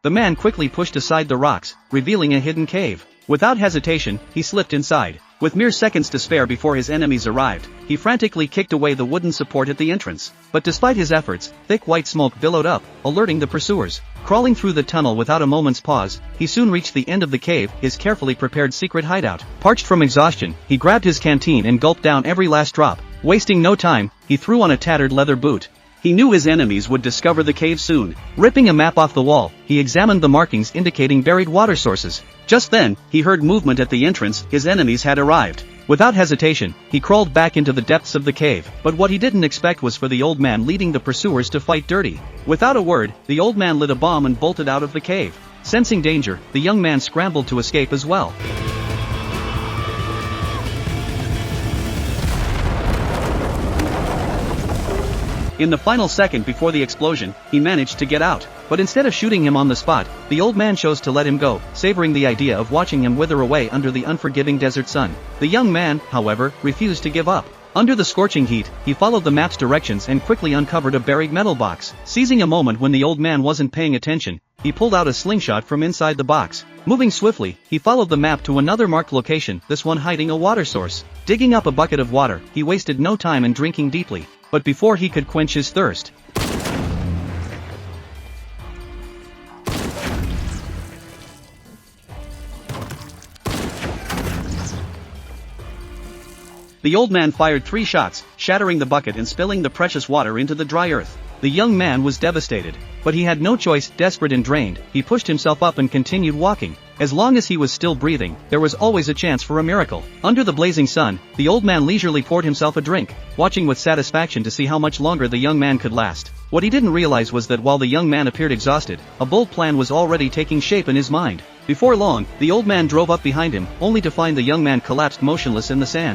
The man quickly pushed aside the rocks, revealing a hidden cave. Without hesitation, he slipped inside. With mere seconds to spare before his enemies arrived, he frantically kicked away the wooden support at the entrance. But despite his efforts, thick white smoke billowed up, alerting the pursuers. Crawling through the tunnel without a moment's pause, he soon reached the end of the cave, his carefully prepared secret hideout. Parched from exhaustion, he grabbed his canteen and gulped down every last drop. Wasting no time, he threw on a tattered leather boot. He knew his enemies would discover the cave soon. Ripping a map off the wall, he examined the markings indicating buried water sources. Just then, he heard movement at the entrance. His enemies had arrived. Without hesitation, he crawled back into the depths of the cave. But what he didn't expect was for the old man leading the pursuers to fight dirty. Without a word, the old man lit a bomb and bolted out of the cave. Sensing danger, the young man scrambled to escape as well. In the final second before the explosion, he managed to get out. But instead of shooting him on the spot, the old man chose to let him go, savoring the idea of watching him wither away under the unforgiving desert sun. The young man, however, refused to give up. Under the scorching heat, he followed the map's directions and quickly uncovered a buried metal box. Seizing a moment when the old man wasn't paying attention, he pulled out a slingshot from inside the box. Moving swiftly, he followed the map to another marked location, this one hiding a water source. Digging up a bucket of water, he wasted no time in drinking deeply. But before he could quench his thirst, the old man fired 3 shots, shattering the bucket and spilling the precious water into the dry earth. The young man was devastated. But he had no choice. Desperate and drained, he pushed himself up and continued walking. As long as he was still breathing, there was always a chance for a miracle. Under the blazing sun, the old man leisurely poured himself a drink, watching with satisfaction to see how much longer the young man could last. What he didn't realize was that while the young man appeared exhausted, a bold plan was already taking shape in his mind. Before long, the old man drove up behind him, only to find the young man collapsed motionless in the sand.